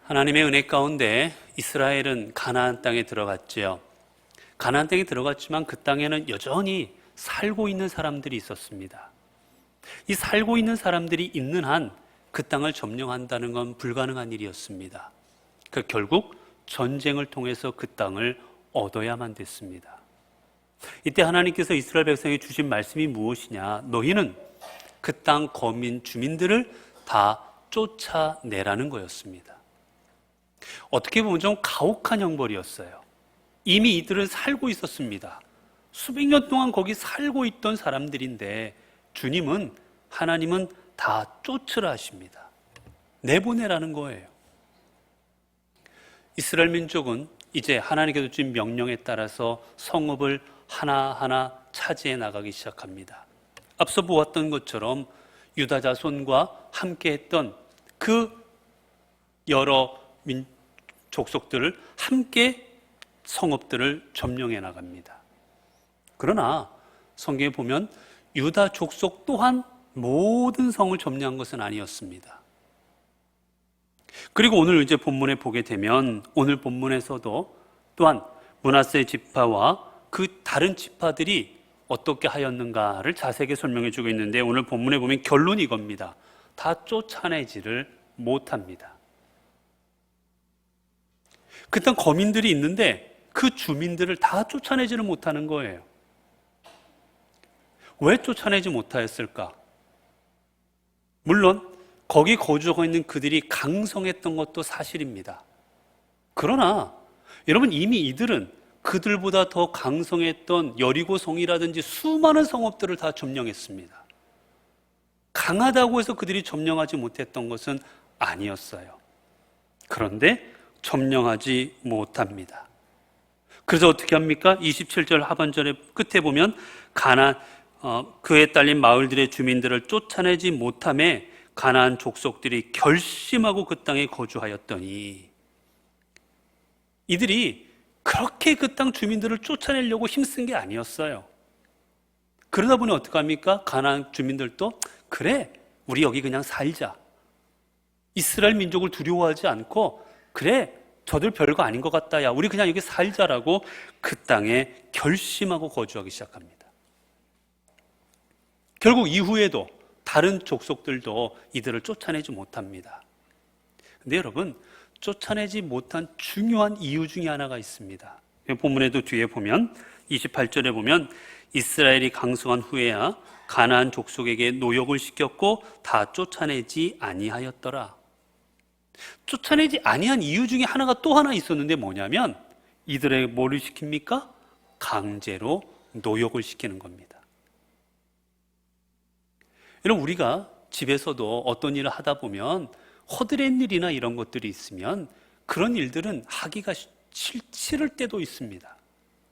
하나님의 은혜 가운데 이스라엘은 가나안 땅에 들어갔지요. 가나안 땅에 들어갔지만 그 땅에는 여전히 살고 있는 사람들이 있었습니다. 이 살고 있는 사람들이 있는 한 그 땅을 점령한다는 건 불가능한 일이었습니다. 결국 전쟁을 통해서 그 땅을 얻어야만 됐습니다. 이때 하나님께서 이스라엘 백성에게 주신 말씀이 무엇이냐? 너희는 그 땅 거민 주민들을 다 쫓아내라는 거였습니다. 어떻게 보면 좀 가혹한 형벌이었어요. 이미 이들은 살고 있었습니다. 수백 년 동안 거기 살고 있던 사람들인데 하나님은 다 쫓으라 하십니다. 내보내라는 거예요. 이스라엘 민족은 이제 하나님께서 주신 명령에 따라서 성읍을 하나하나 차지해 나가기 시작합니다. 앞서 보았던 것처럼 유다 자손과 함께 했던 그 여러 족속들을 함께 성읍들을 점령해 나갑니다. 그러나 성경에 보면 유다 족속 또한 모든 성을 점령한 것은 아니었습니다. 그리고 오늘 이제 본문에 보게 되면 오늘 본문에서도 또한 므낫세 지파와 그 다른 지파들이 어떻게 하였는가를 자세하게 설명해 주고 있는데 오늘 본문에 보면 결론이 이겁니다. 다 쫓아내지를 못합니다. 그 땅 거민들이 있는데 그 주민들을 다 쫓아내지를 못하는 거예요. 왜 쫓아내지 못하였을까? 물론 거기 거주하고 있는 그들이 강성했던 것도 사실입니다. 그러나 여러분 이미 이들은 그들보다 더 강성했던 여리고성이라든지 수많은 성읍들을 다 점령했습니다. 강하다고 해서 그들이 점령하지 못했던 것은 아니었어요. 그런데 점령하지 못합니다. 그래서 어떻게 합니까? 27절 하반절의 끝에 보면 그에 딸린 마을들의 주민들을 쫓아내지 못함에 가나안 족속들이 결심하고 그 땅에 거주하였더니 이들이 그렇게 그 땅 주민들을 쫓아내려고 힘쓴 게 아니었어요. 그러다 보니 어떡합니까? 가나안 주민들도 그래 우리 여기 그냥 살자. 이스라엘 민족을 두려워하지 않고 그래 저들 별거 아닌 것 같다. 야 우리 그냥 여기 살자라고 그 땅에 결심하고 거주하기 시작합니다. 결국 이후에도 다른 족속들도 이들을 쫓아내지 못합니다. 근데 여러분 쫓아내지 못한 중요한 이유 중에 하나가 있습니다. 본문에도 뒤에 보면 28절에 보면 이스라엘이 강성한 후에야 가나안 족속에게 노역을 시켰고 다 쫓아내지 아니하였더라. 쫓아내지 아니한 이유 중에 하나가 또 하나 있었는데 뭐냐면 이들에게 뭐를 시킵니까? 강제로 노역을 시키는 겁니다. 여러분 우리가 집에서도 어떤 일을 하다 보면 허드렛 일이나 이런 것들이 있으면 그런 일들은 하기가 싫을 때도 있습니다.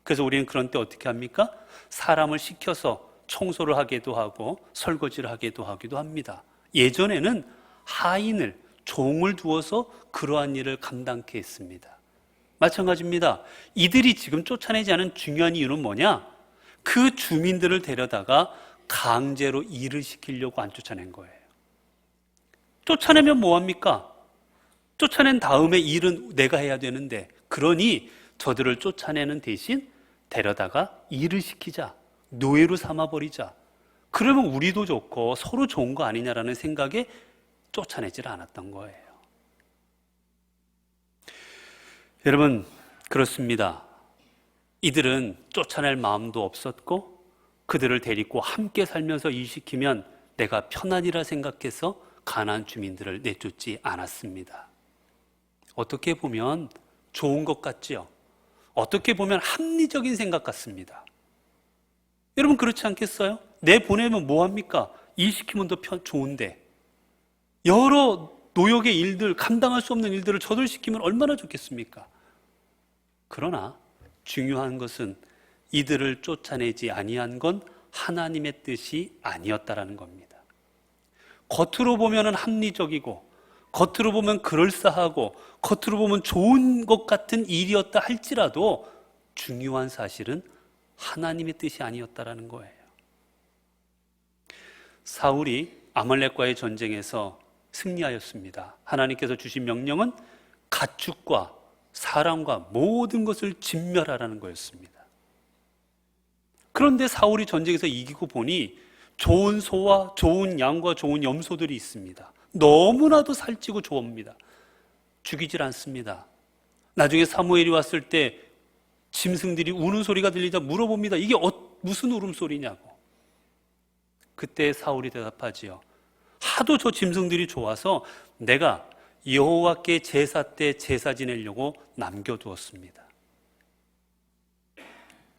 그래서 우리는 그런 때 어떻게 합니까? 사람을 시켜서 청소를 하기도 하고 설거지를 하기도 합니다. 예전에는 하인을 종을 두어서 그러한 일을 감당케 했습니다. 마찬가지입니다. 이들이 지금 쫓아내지 않은 중요한 이유는 뭐냐? 그 주민들을 데려다가 강제로 일을 시키려고 안 쫓아낸 거예요. 쫓아내면 뭐합니까? 쫓아낸 다음에 일은 내가 해야 되는데 그러니 저들을 쫓아내는 대신 데려다가 일을 시키자. 노예로 삼아버리자. 그러면 우리도 좋고 서로 좋은 거 아니냐라는 생각에 쫓아내질 않았던 거예요. 여러분 그렇습니다. 이들은 쫓아낼 마음도 없었고 그들을 데리고 함께 살면서 일시키면 내가 편안이라 생각해서 가나안 주민들을 내쫓지 않았습니다. 어떻게 보면 좋은 것 같지요? 어떻게 보면 합리적인 생각 같습니다. 여러분 그렇지 않겠어요? 내보내면 뭐합니까? 일시키면 더 좋은데 여러 노역의 일들, 감당할 수 없는 일들을 저들 시키면 얼마나 좋겠습니까? 그러나 중요한 것은 이들을 쫓아내지 아니한 건 하나님의 뜻이 아니었다라는 겁니다. 겉으로 보면 합리적이고 겉으로 보면 그럴싸하고 겉으로 보면 좋은 것 같은 일이었다 할지라도 중요한 사실은 하나님의 뜻이 아니었다라는 거예요. 사울이 아말렉과의 전쟁에서 승리하였습니다. 하나님께서 주신 명령은 가축과 사람과 모든 것을 진멸하라는 거였습니다. 그런데 사울이 전쟁에서 이기고 보니 좋은 소와 좋은 양과 좋은 염소들이 있습니다. 너무나도 살찌고 좋습니다. 죽이질 않습니다. 나중에 사무엘이 왔을 때 짐승들이 우는 소리가 들리자 물어봅니다. 이게 무슨 울음소리냐고. 그때 사울이 대답하지요. 하도 저 짐승들이 좋아서 내가 여호와께 제사 때 제사 지내려고 남겨두었습니다.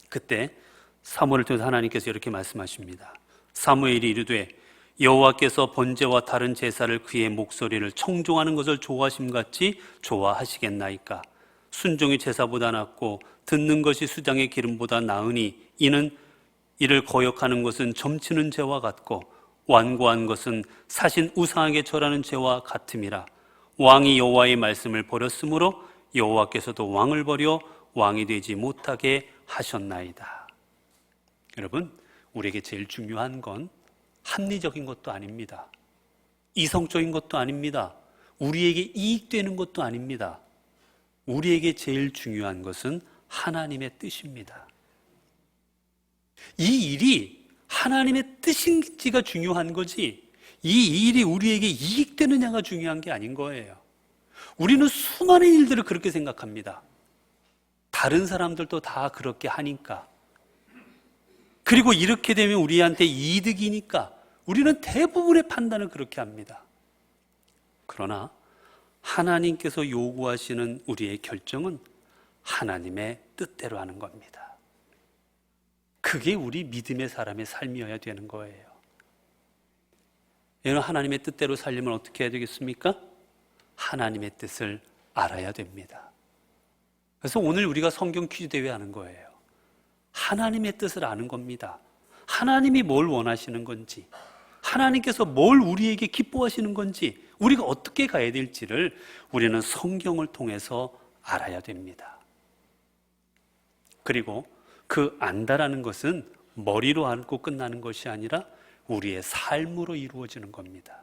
그때 사무엘을 통해서 하나님께서 이렇게 말씀하십니다. 사무엘이 이르되 여호와께서 번제와 다른 제사를 그의 목소리를 청종하는 것을 좋아하심같이 좋아하시겠나이까. 순종이 제사보다 낫고 듣는 것이 수장의 기름보다 나으니 이는 이를 거역하는 것은 점치는 죄와 같고 완고한 것은 사신 우상에게 절하는 죄와 같음이라. 왕이 여호와의 말씀을 버렸으므로 여호와께서도 왕을 버려 왕이 되지 못하게 하셨나이다. 여러분, 우리에게 제일 중요한 건 합리적인 것도 아닙니다. 이성적인 것도 아닙니다. 우리에게 이익되는 것도 아닙니다. 우리에게 제일 중요한 것은 하나님의 뜻입니다. 이 일이 하나님의 뜻인지가 중요한 거지, 이 일이 우리에게 이익되느냐가 중요한 게 아닌 거예요. 우리는 수많은 일들을 그렇게 생각합니다. 다른 사람들도 다 그렇게 하니까, 그리고 이렇게 되면 우리한테 이득이니까 우리는 대부분의 판단을 그렇게 합니다. 그러나 하나님께서 요구하시는 우리의 결정은 하나님의 뜻대로 하는 겁니다. 그게 우리 믿음의 사람의 삶이어야 되는 거예요. 여러분, 하나님의 뜻대로 살려면 어떻게 해야 되겠습니까? 하나님의 뜻을 알아야 됩니다. 그래서 오늘 우리가 성경 퀴즈 대회 하는 거예요. 하나님의 뜻을 아는 겁니다. 하나님이 뭘 원하시는 건지, 하나님께서 뭘 우리에게 기뻐하시는 건지, 우리가 어떻게 가야 될지를 우리는 성경을 통해서 알아야 됩니다. 그리고 그 안다라는 것은 머리로 알고 끝나는 것이 아니라 우리의 삶으로 이루어지는 겁니다.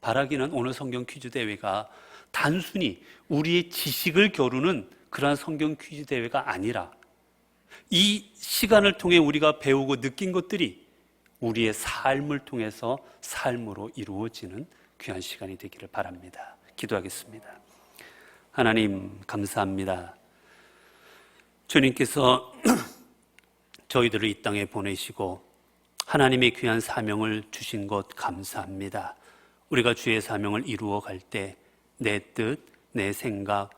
바라기는 오늘 성경 퀴즈 대회가 단순히 우리의 지식을 겨루는 그러한 성경 퀴즈 대회가 아니라 이 시간을 통해 우리가 배우고 느낀 것들이 우리의 삶을 통해서 삶으로 이루어지는 귀한 시간이 되기를 바랍니다. 기도하겠습니다. 하나님, 감사합니다. 주님께서 저희들을 이 땅에 보내시고 하나님의 귀한 사명을 주신 것 감사합니다. 우리가 주의 사명을 이루어 갈 때 내 뜻, 내 생각,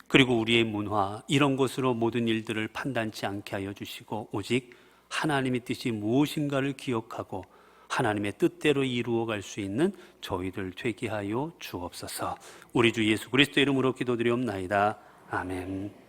그리고 우리의 문화, 이런 것으로 모든 일들을 판단치 않게 하여 주시고 오직 하나님의 뜻이 무엇인가를 기억하고 하나님의 뜻대로 이루어 갈 수 있는 저희들 되게 하여 주옵소서. 우리 주 예수 그리스도 이름으로 기도드리옵나이다. 아멘.